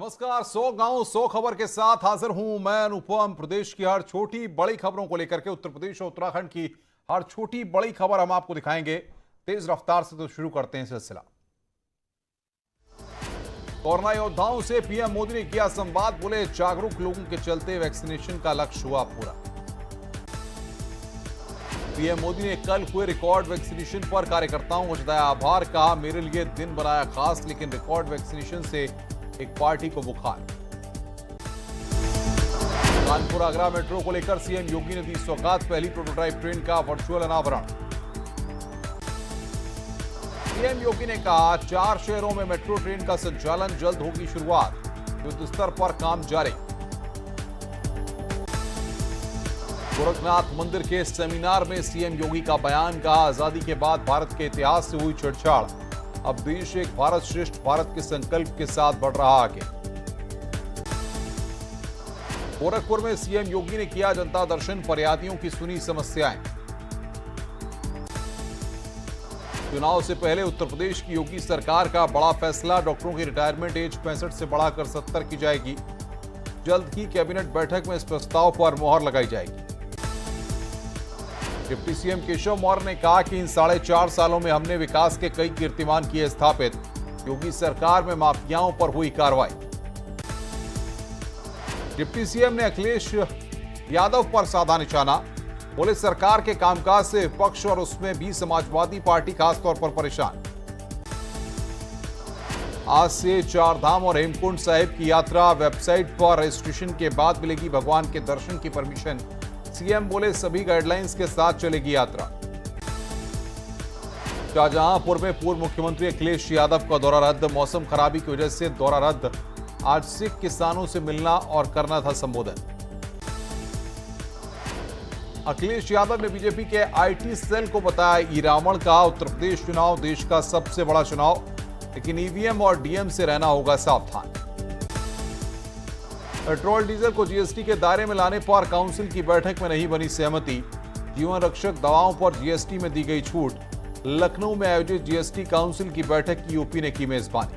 नमस्कार। 100 गांव 100 खबर के साथ हाजिर हूं मैं अनुपम। प्रदेश की हर छोटी बड़ी खबरों को लेकर के उत्तर प्रदेश और उत्तराखंड की हर छोटी बड़ी खबर हम आपको दिखाएंगे तेज रफ्तार से। तो शुरू करते हैं सिलसिला। कोरोना योद्धाओं से पीएम मोदी ने किया संवाद। बोले जागरूक लोगों के चलते वैक्सीनेशन का लक्ष्य हुआ पूरा। पीएम मोदी ने कल हुए रिकॉर्ड वैक्सीनेशन पर कार्यकर्ताओं को जताया आभार। कहा मेरे लिए दिन बनाया खास, लेकिन रिकॉर्ड वैक्सीनेशन से एक पार्टी को बुखार। कानपुर आगरा मेट्रो को लेकर सीएम योगी ने दी सौगात। पहली प्रोटोटाइप ट्रेन का वर्चुअल अनावरण। सीएम योगी ने कहा 4 शहरों में मेट्रो ट्रेन का संचालन जल्द होगी शुरुआत। युद्ध स्तर पर काम जारी। गोरखनाथ मंदिर के सेमिनार में सीएम योगी का बयान। कहा आजादी के बाद भारत के इतिहास से हुई छेड़छाड़, अब देश एक भारत श्रेष्ठ भारत के संकल्प के साथ बढ़ रहा आगे। गोरखपुर में सीएम योगी ने किया जनता दर्शन। फरियादियों की सुनी समस्याएं। चुनाव से पहले उत्तर प्रदेश की योगी सरकार का बड़ा फैसला। डॉक्टरों की रिटायरमेंट एज 65 से बढ़ाकर 70 की जाएगी। जल्द ही कैबिनेट बैठक में इस प्रस्ताव पर मुहर लगाई जाएगी। डिप्टी सीएम केशव मौर्य ने कहा कि इन 4.5 सालों में हमने विकास के कई कीर्तिमान किए स्थापित। योगी सरकार में माफियाओं पर हुई कार्रवाई। डिप्टी सीएम ने अखिलेश यादव पर साधा निशाना। बोले सरकार के कामकाज से विपक्ष और उसमें भी समाजवादी पार्टी खासतौर पर परेशान। आज से 4 धाम और हेमकुंड साहिब की यात्रा। वेबसाइट पर रजिस्ट्रेशन के बाद मिलेगी भगवान के दर्शन की परमिशन। सीएम बोले सभी गाइडलाइंस के साथ चलेगी यात्रा। शाहजहांपुर में पूर्व मुख्यमंत्री अखिलेश यादव का दौरा रद्द। मौसम खराबी की वजह से दौरा रद्द। आज सिख किसानों से मिलना और करना था संबोधन। अखिलेश यादव ने बीजेपी के आईटी सेल को बताया ईरावण। कहा उत्तर प्रदेश चुनाव देश का सबसे बड़ा चुनाव, लेकिन ईवीएम और डीएम से रहना होगा सावधान। पेट्रोल डीजल को जीएसटी के दायरे में लाने पर काउंसिल की बैठक में नहीं बनी सहमति। जीवन रक्षक दवाओं पर जीएसटी में दी गई छूट। लखनऊ में आयोजित जीएसटी काउंसिल की बैठक की यूपी ने की मेजबानी।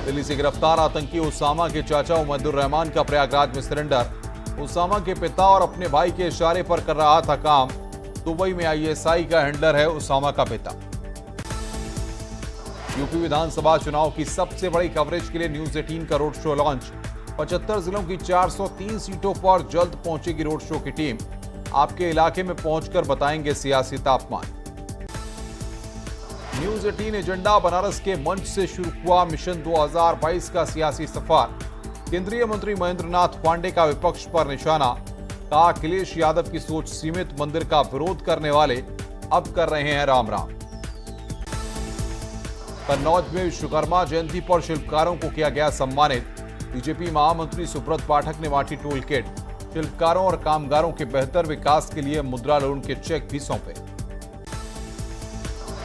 दिल्ली से गिरफ्तार आतंकी उसामा के चाचा उमैदुर रहमान का प्रयागराज में सरेंडर। उसामा के पिता और अपने भाई के इशारे पर कर रहा था काम। दुबई में आईएसआई का हैंडलर है उसामा का पिता। यूपी विधानसभा चुनाव की सबसे बड़ी कवरेज के लिए न्यूज 18 का रोड शो लॉन्च। 75 जिलों की 403 सीटों पर जल्द पहुंचेगी रोड शो की टीम। आपके इलाके में पहुंचकर बताएंगे सियासी तापमान। न्यूज 18 एजेंडा बनारस के मंच से शुरू हुआ मिशन 2022 का सियासी सफर। केंद्रीय मंत्री महेंद्र नाथ पांडे का विपक्ष पर निशाना। कहा अखिलेश यादव की सोच सीमित, मंदिर का विरोध करने वाले अब कर रहे हैं राम राम। कन्नौज में विश्वकर्मा जयंती पर शिल्पकारों को किया गया सम्मानित। बीजेपी महामंत्री सुब्रत पाठक ने बांटी टूल किट। शिल्पकारों और कामगारों के बेहतर विकास के लिए मुद्रा लोन के चेक भी सौंपे।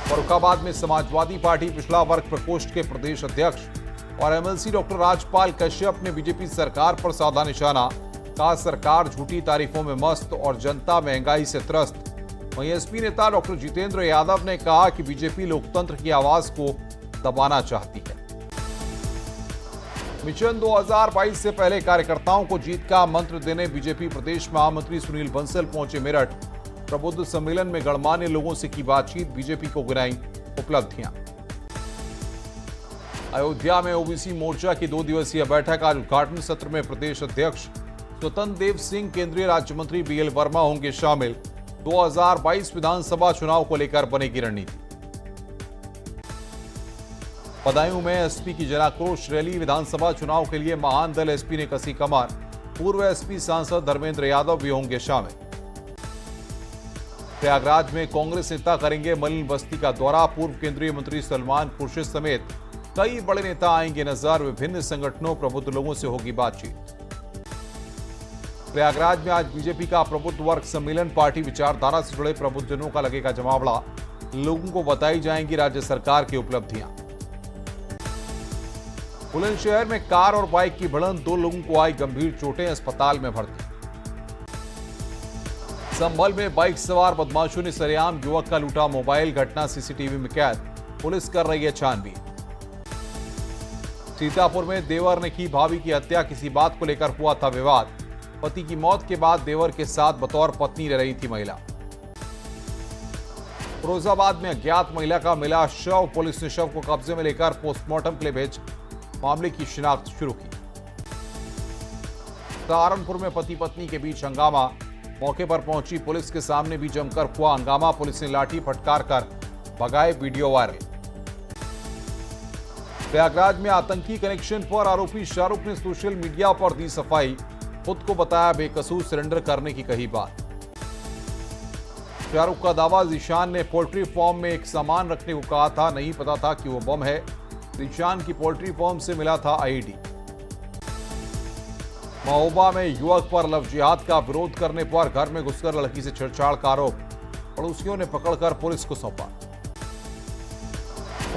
फर्रुखाबाद में समाजवादी पार्टी पिछड़ा वर्ग प्रकोष्ठ के प्रदेश अध्यक्ष और एमएलसी डॉक्टर राजपाल कश्यप ने बीजेपी सरकार पर साधा निशाना। कहा सरकार झूठी तारीफों में मस्त और जनता महंगाई से त्रस्त। वहीं एसपी नेता डॉक्टर जितेंद्र यादव ने कहा कि बीजेपी लोकतंत्र की आवाज को दबाना चाहती है। मिशन 2022 से पहले कार्यकर्ताओं को जीत का मंत्र देने बीजेपी प्रदेश महामंत्री सुनील बंसल पहुंचे मेरठ। प्रबुद्ध सम्मेलन में गणमान्य लोगों से की बातचीत। बीजेपी को गिनाई उपलब्धियां। अयोध्या में ओबीसी मोर्चा की 2 दिवसीय बैठक। आज उद्घाटन सत्र में प्रदेश अध्यक्ष स्वतंत्र देव सिंह, केंद्रीय राज्य मंत्री बीएल वर्मा होंगे शामिल। 2022 विधानसभा चुनाव को लेकर बनेगी रणनीति। बदायूं में एसपी की जनाक्रोश रैली। विधानसभा चुनाव के लिए महान दल एसपी ने कसी कमर। पूर्व एसपी सांसद धर्मेंद्र यादव भी होंगे शामिल। प्रयागराज में कांग्रेस नेता करेंगे मलिन बस्ती का दौरा। पूर्व केंद्रीय मंत्री सलमान खुर्शीद समेत कई बड़े नेता आएंगे नजर। विभिन्न संगठनों प्रबुद्ध लोगों से होगी बातचीत। प्रयागराज में आज बीजेपी का प्रबुद्ध वर्ग सम्मेलन। पार्टी विचारधारा से जुड़े प्रबुद्धजनों का लगेगा जमावड़ा। लोगों को बताई जाएंगी राज्य सरकार की उपलब्धियां। बुलंदशहर में कार और बाइक की भिड़ंत। 2 लोगों को आई गंभीर चोटें, अस्पताल में भर्ती। संभल में बाइक सवार बदमाशों ने सरेआम युवक का लूटा मोबाइल। घटना सीसीटीवी में कैद। पुलिस कर रही है छानबीन। सीतापुर में देवर ने की भाभी की हत्या, किसी बात को लेकर हुआ था विवाद। पति की मौत के बाद देवर के साथ बतौर पत्नी रह रही थी महिला। फिरोजाबाद में अज्ञात महिला का मिला शव, पुलिस ने शव को कब्जे में लेकर पोस्टमार्टम के लिए भेज मामले की शिनाख्त शुरू की। सहारनपुर में पति पत्नी के बीच हंगामा, मौके पर पहुंची पुलिस के सामने भी जमकर हुआ हंगामा, पुलिस ने लाठी फटकार कर भगाए, वीडियो वायरल। प्रयागराज में आतंकी कनेक्शन पर आरोपी शाहरुख ने सोशल मीडिया पर दी सफाई, खुद को बताया बेकसूर, सरेंडर करने की कही बात। शाहरुख का दावा, जीशान ने पोल्ट्री फार्म में एक सामान रखने को कहा था, नहीं पता था कि वो बम है। जीशान की पोल्ट्री फार्म से मिला था आईडी। महोबा में युवक पर लव जिहाद का विरोध करने पर घर में घुसकर लड़की से छेड़छाड़ का आरोप, पड़ोसियों ने पकड़कर पुलिस को सौंपा।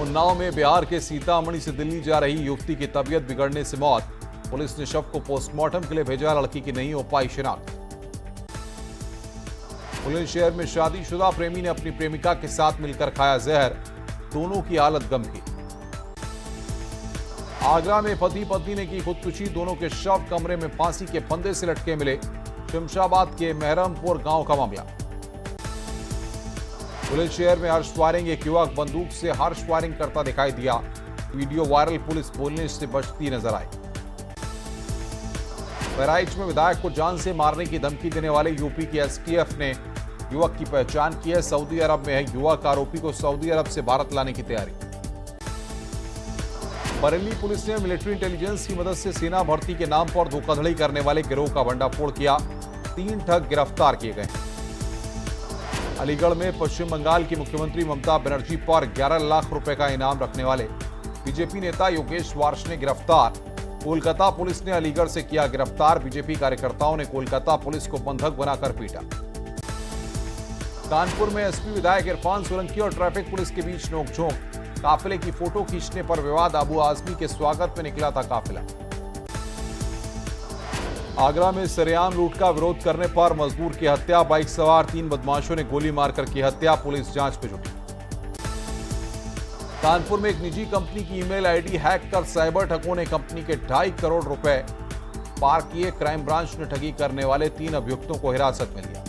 उन्नाव में बिहार के सीतामढ़ी से दिल्ली जा रही युवती की तबीयत बिगड़ने से मौत, पुलिस ने शव को पोस्टमार्टम के लिए भेजा, लड़की की नहीं हो पाई शिनाख्त। बुलंदशहर में शादीशुदा प्रेमी ने अपनी प्रेमिका के साथ मिलकर खाया जहर, दोनों की हालत गंभीर। आगरा में पति पत्नी ने की खुदकुशी, दोनों के शव कमरे में फांसी के फंदे से लटके मिले। शमशाबाद के महरमपुर गांव का मामला। बुलंदशहर में हर्ष फायरिंग, एक युवक बंदूक से हर्ष फायरिंग करता दिखाई दिया, वीडियो वायरल, पुलिस बोलने से बचती नजर आई। बहराइच में विधायक को जान से मारने की धमकी देने वाले यूपी की एसटीएफ ने युवक की पहचान की है, सऊदी अरब में है युवक, आरोपी को सऊदी अरब से भारत लाने की तैयारी। बरेली पुलिस ने मिलिट्री इंटेलिजेंस की मदद से सेना भर्ती के नाम पर धोखाधड़ी करने वाले गिरोह का भंडाफोड़ किया, 3 ठग गिरफ्तार किए गए। अलीगढ़ में पश्चिम बंगाल की मुख्यमंत्री ममता बनर्जी पर 11 लाख रुपए का इनाम रखने वाले बीजेपी नेता योगेश वार्ष्णेय गिरफ्तार। कोलकाता पुलिस ने अलीगढ़ से किया गिरफ्तार, बीजेपी कार्यकर्ताओं ने कोलकाता पुलिस को बंधक बनाकर पीटा। कानपुर में एसपी विधायक इरफान सोलंकी और ट्रैफिक पुलिस के बीच नोकझोंक, काफिले की फोटो खींचने पर विवाद, अबू आजमी के स्वागत में निकला था काफिला। आगरा में सरेआम लूट का विरोध करने पर मजदूर की हत्या, बाइक सवार 3 बदमाशों ने गोली मारकर की हत्या, पुलिस जांच में जुटी। कानपुर में एक निजी कंपनी की ईमेल आईडी हैक कर साइबर ठगों ने कंपनी के 2.5 करोड़ रुपए पार किए, क्राइम ब्रांच ने ठगी करने वाले 3 अभियुक्तों को हिरासत में लिया।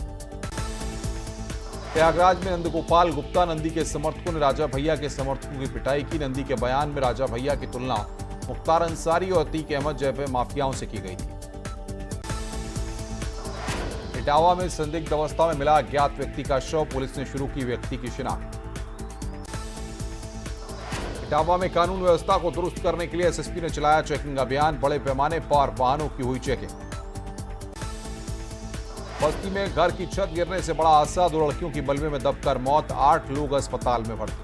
प्रयागराज में नंदगोपाल गुप्ता, नंदी के समर्थकों ने राजा भैया के समर्थकों की पिटाई की, नंदी के बयान में राजा भैया की तुलना मुख्तार अंसारी और अतीक अहमद जैसे माफियाओं से की गई थी। इटावा में संदिग्ध अवस्था में मिला अज्ञात व्यक्ति का शव, पुलिस ने शुरू की व्यक्ति की शिनाख्त। इटावा में कानून व्यवस्था को दुरुस्त करने के लिए एसएसपी ने चलाया चेकिंग अभियान, बड़े पैमाने पर वाहनों की हुई चेकिंग। बस्ती में घर की छत गिरने से बड़ा हादसा, 2 लड़कियों की बलवे में दबकर मौत, 8 लोग अस्पताल में भर्ती।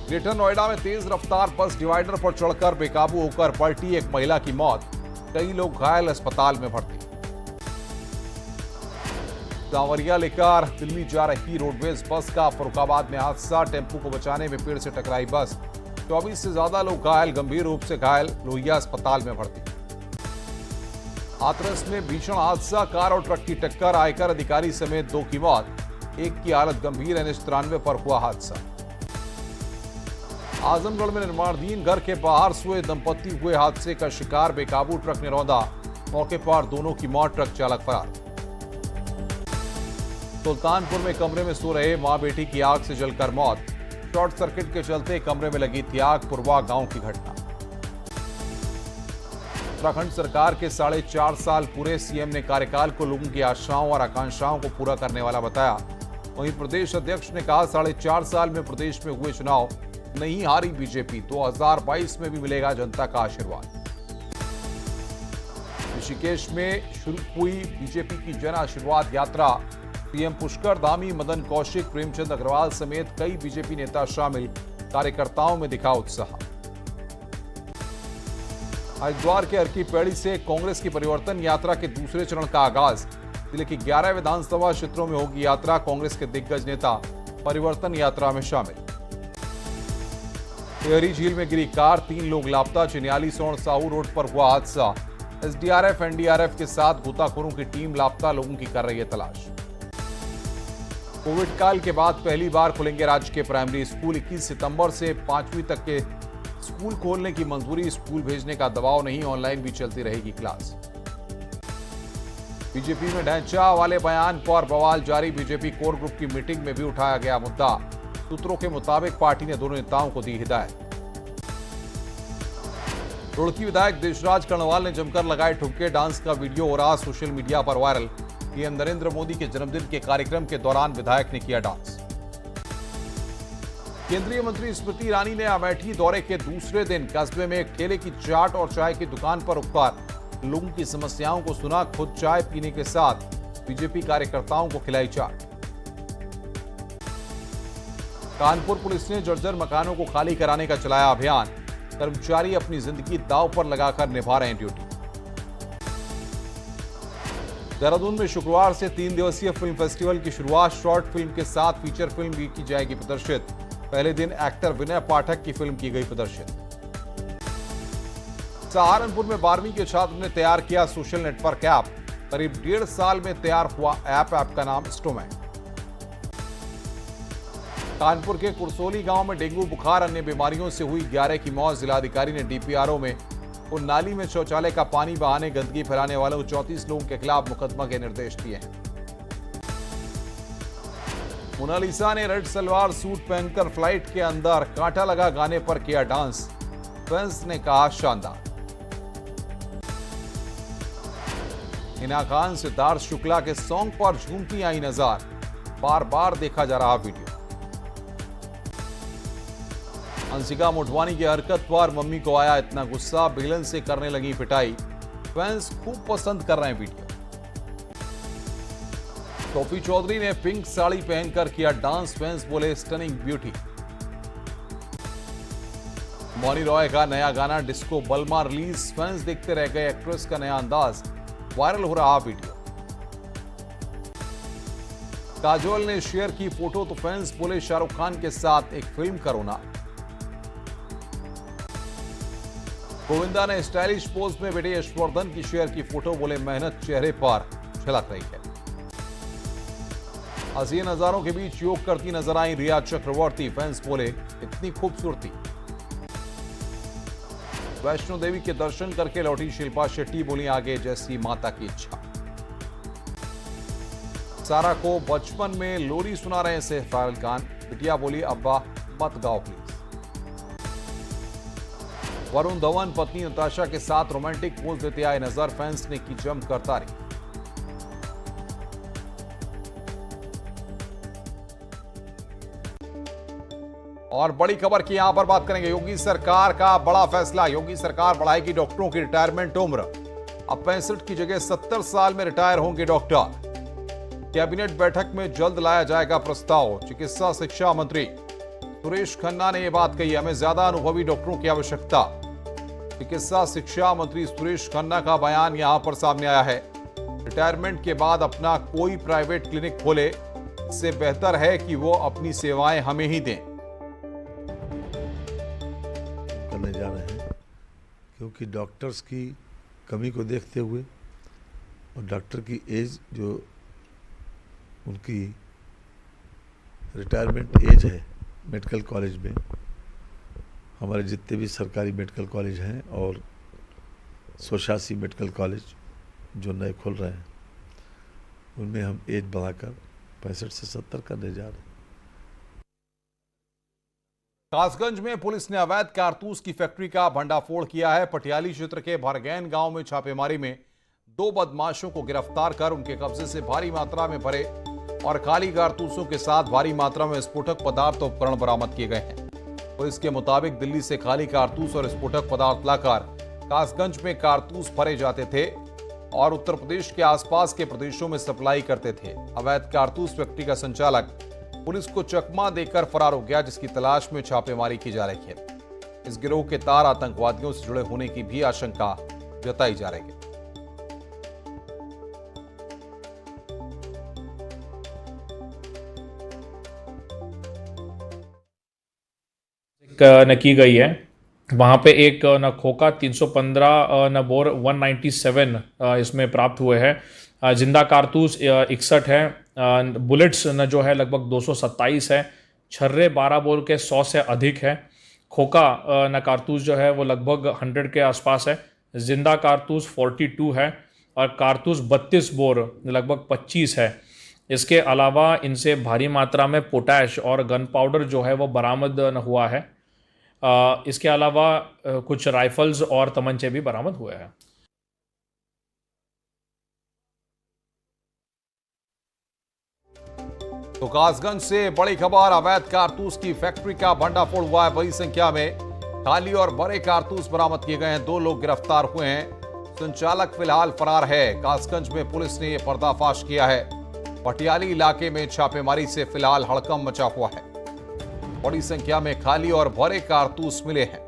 ग्रेटर नोएडा में तेज रफ्तार बस डिवाइडर पर चढ़कर बेकाबू होकर पलटी, एक महिला की मौत, कई लोग घायल, अस्पताल में भर्ती। सांवरिया लेकर दिल्ली जा रही रोडवेज बस का फर्रुखाबाद में हादसा, टेम्पो को बचाने में पेड़ से टकराई बस, 24 से ज्यादा लोग घायल, गंभीर रूप से घायल, लोहिया अस्पताल में भर्ती। हाथरस में भीषण हादसा, कार और ट्रक की टक्कर, आयकर अधिकारी समेत 2 की मौत, एक की हालत गंभीर, NH93 पर हुआ हादसा। आजमगढ़ में निर्माणाधीन घर के बाहर सोए दंपति हुए हादसे का शिकार, बेकाबू ट्रक ने रौंदा, मौके पर दोनों की मौत, ट्रक चालक फरार। सुल्तानपुर में कमरे में सो रहे मां बेटी की आग से जलकर मौत, शॉर्ट सर्किट के चलते कमरे में लगी थी आग, पुरवा गांव की घटना। उत्तराखंड सरकार के 4.5 साल पूरे, सीएम ने कार्यकाल को लोगों की आशाओं और आकांक्षाओं को पूरा करने वाला बताया। वहीं प्रदेश अध्यक्ष ने कहा 4.5 साल में प्रदेश में हुए चुनाव, नहीं हारी बीजेपी, 2022 में भी मिलेगा जनता का आशीर्वाद। ऋषिकेश में शुरू हुई बीजेपी की जन आशीर्वाद यात्रा, सीएम पुष्कर धामी, मदन कौशिक, प्रेमचंद अग्रवाल समेत कई बीजेपी नेता शामिल, कार्यकर्ताओं में दिखा उत्साह। हरिद्वार के अर्की पैड़ी से कांग्रेस की परिवर्तन यात्रा के दूसरे चरण का आगाज, जिले की 11 विधानसभा क्षेत्रों में होगी यात्रा, कांग्रेस के दिग्गज नेता परिवर्तन यात्रा में शामिल। टिहरी झील में गिरी कार, 3 लोग लापता, चिन्याली सोन साहू रोड पर हुआ हादसा, एसडीआरएफ एनडीआरएफ के साथ गोताखोरों की टीम लापता लोगों की कर रही है तलाश। कोविड काल के बाद पहली बार खुलेंगे राज्य के प्राइमरी स्कूल, 21 सितंबर से 5वीं तक के स्कूल खोलने की मंजूरी, स्कूल भेजने का दबाव नहीं, ऑनलाइन भी चलती रहेगी क्लास। बीजेपी में ढांचा वाले बयान पर बवाल जारी, बीजेपी कोर ग्रुप की मीटिंग में भी उठाया गया मुद्दा। सूत्रों के मुताबिक पार्टी ने दोनों नेताओं को दी हिदायत। रुड़की विधायक देशराज कर्णवाल ने जमकर लगाए ठुमके, डांस का वीडियो हो रहा सोशल मीडिया पर वायरल। पीएम नरेंद्र मोदी के जन्मदिन के कार्यक्रम के दौरान विधायक ने किया डांस। केंद्रीय मंत्री स्मृति ईरानी ने अमेठी दौरे के दूसरे दिन कस्बे में एक ठेले की चाट और चाय की दुकान पर रुककर लोगों की समस्याओं को सुना। खुद चाय पीने के साथ बीजेपी कार्यकर्ताओं को खिलाई चाट। कानपुर पुलिस ने जर्जर मकानों को खाली कराने का चलाया अभियान। कर्मचारी अपनी जिंदगी दांव पर लगाकर निभा रहे हैं ड्यूटी। देहरादून में शुक्रवार से 3 दिवसीय फिल्म फेस्टिवल की शुरुआत। शॉर्ट फिल्म के साथ फीचर फिल्म भी की जाएगी प्रदर्शित। पहले दिन एक्टर विनय पाठक की फिल्म की गई प्रदर्शित। सहारनपुर में 12वीं के छात्र ने तैयार किया सोशल नेटवर्क ऐप। करीब 1.5 साल में तैयार हुआ ऐप का नाम स्टोमैन। कानपुर के कुरसोली गांव में डेंगू बुखार अन्य बीमारियों से हुई 11 की मौत। जिलाधिकारी ने डीपीआरओ में उन नाली में शौचालय का पानी बहाने गंदगी फैलाने वालों 34 लोगों के खिलाफ मुकदमा के निर्देश दिए हैं। मोनालिसा ने रेड सलवार सूट पहनकर फ्लाइट के अंदर कांटा लगा गाने पर किया डांस। फैंस ने कहा शानदार। हिना खान सिद्धार्थ शुक्ला के सॉन्ग पर झूमती आई नजर। बार बार देखा जा रहा वीडियो। हंसिका मोटवानी की हरकत पर मम्मी को आया इतना गुस्सा, बेलन से करने लगी पिटाई। फैंस खूब पसंद कर रहे हैं वीडियो। टॉफी चौधरी ने पिंक साड़ी पहनकर किया डांस। फैंस बोले स्टनिंग ब्यूटी। मौनी रॉय का नया गाना डिस्को बलमा रिलीज। फैंस देखते रह गए एक्ट्रेस का नया अंदाज। वायरल हो रहा वीडियो। काजोल ने शेयर की फोटो तो फैंस बोले शाहरुख खान के साथ एक फिल्म करो ना। गोविंदा ने स्टाइलिश पोज में बेटे यशवर्धन की शेयर की फोटो, बोले मेहनत चेहरे पर झलक रही है। हसीन नजारों के बीच योग करती नजर आई रिया चक्रवर्ती। फैंस बोले इतनी खूबसूरती। वैष्णो देवी के दर्शन करके लौटी शिल्पा शेट्टी, बोली आगे जैसी माता की इच्छा। सारा को बचपन में लोरी सुना रहे सैफ अली खान। बिटिया बोली अब्बा मत गाओ प्लीज। वरुण धवन पत्नी नताशा के साथ रोमांटिक पोज देते आए नजर। फैंस ने की जमकर तारीफ। और बड़ी खबर की यहां पर बात करेंगे। योगी सरकार का बड़ा फैसला। योगी सरकार बढ़ाएगी डॉक्टरों की रिटायरमेंट उम्र। अब 65 की जगह 70 साल में रिटायर होंगे डॉक्टर। कैबिनेट बैठक में जल्द लाया जाएगा प्रस्ताव। चिकित्सा शिक्षा मंत्री सुरेश खन्ना ने यह बात कही, हमें ज्यादा अनुभवी डॉक्टरों की आवश्यकता। चिकित्सा शिक्षा मंत्री सुरेश खन्ना का बयान यहां पर सामने आया है। रिटायरमेंट के बाद अपना कोई प्राइवेट क्लिनिक खोले, इससे बेहतर है कि वो अपनी सेवाएं हमें ही दें। करने जा रहे हैं क्योंकि डॉक्टर्स की कमी को देखते हुए और डॉक्टर की एज जो उनकी रिटायरमेंट एज है मेडिकल कॉलेज में, हमारे जितने भी सरकारी मेडिकल कॉलेज हैं और 186 मेडिकल कॉलेज जो नए खुल रहे हैं उनमें हम एज बढ़ाकर 65 से 70 करने जा रहे हैं। कासगंज में पुलिस ने अवैध कारतूस की फैक्ट्री का भंडाफोड़ किया है। पटियाली क्षेत्र के भरगैन गांव में छापेमारी में 2 बदमाशों को गिरफ्तार कर उनके कब्जे से भारी मात्रा में भरे और खाली कारतूसों के साथ भारी मात्रा में विस्फोटक पदार्थ और उपकरण बरामद किए गए हैं। पुलिस के मुताबिक दिल्ली से खाली कारतूस और विस्फोटक पदार्थ लाकर कासगंज में कारतूस भरे जाते थे और उत्तर प्रदेश के आसपास के प्रदेशों में सप्लाई करते थे। अवैध कारतूस फैक्ट्री का संचालक पुलिस को चकमा देकर फरार हो गया, जिसकी तलाश में छापेमारी की जा रही है। इस गिरोह के तार आतंकवादियों से जुड़े होने की भी आशंका जताई जा रही है। न की गई है। वहाँ पे एक न खोखा 315 न बोर 197 इसमें प्राप्त हुए हैं। जिंदा कारतूस 61 है। बुलेट्स न जो है लगभग 227 है। छर्रे 12 बोर के 100 से अधिक है। खोखा न कारतूस जो है वो लगभग 100 के आसपास है, जिंदा कारतूस 42 है और कारतूस 32 बोर लगभग 25 है। इसके अलावा इनसे भारी मात्रा में पोटैश और गन पाउडर जो है वो बरामद न हुआ है। इसके अलावा कुछ राइफल्स और तमंचे भी बरामद हुए हैं। तो कासगंज से बड़ी खबर, अवैध कारतूस की फैक्ट्री का भंडाफोड़ हुआ है। बड़ी संख्या में खाली और बड़े कारतूस बरामद किए गए हैं। 2 लोग गिरफ्तार हुए हैं। संचालक फिलहाल फरार है। कासगंज में पुलिस ने यह पर्दाफाश किया है। पटियाली इलाके में छापेमारी से फिलहाल हड़कंप मचा हुआ है। बड़ी संख्या में खाली और भरे कारतूस मिले हैं।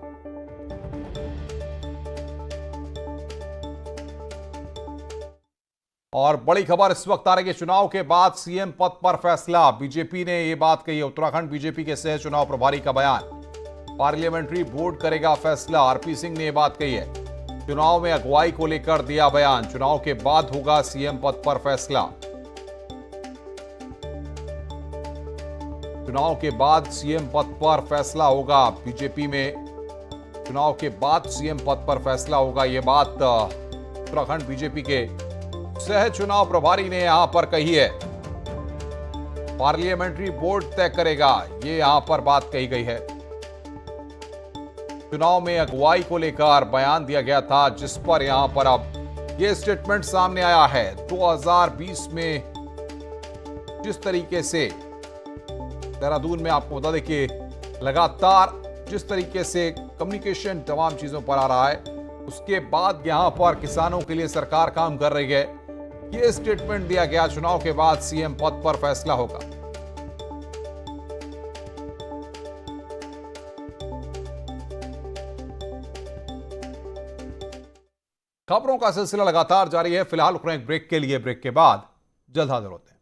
और बड़ी खबर इस वक्त आ रही है, चुनाव के बाद सीएम पद पर फैसला। बीजेपी ने यह बात कही है। उत्तराखंड बीजेपी के सह चुनाव प्रभारी का बयान। पार्लियामेंट्री बोर्ड करेगा फैसला। आरपी सिंह ने यह बात कही है। चुनाव में अगुवाई को लेकर दिया बयान। चुनाव के बाद होगा सीएम पद पर फैसला। चुनाव के बाद सीएम पद पर फैसला होगा। बीजेपी में चुनाव के बाद सीएम पद पर फैसला होगा। यह बात उत्तराखंड बीजेपी के सह चुनाव प्रभारी ने यहां पर कही है। पार्लियामेंट्री बोर्ड तय करेगा, ये यहां पर बात कही गई है। चुनाव में अगुवाई को लेकर बयान दिया गया था, जिस पर यहां पर अब यह स्टेटमेंट सामने आया है। 2020 में जिस तरीके से देहरादून में आपको बता दें कि लगातार जिस तरीके से कम्युनिकेशन तमाम चीजों पर आ रहा है, उसके बाद यहां पर किसानों के लिए सरकार काम कर रही है। यह स्टेटमेंट दिया गया। चुनाव के बाद सीएम पद पर फैसला होगा। खबरों का सिलसिला लगातार जारी है। फिलहाल रुक रहे हैं ब्रेक के लिए। ब्रेक के बाद जल्द हाजिर होते हैं।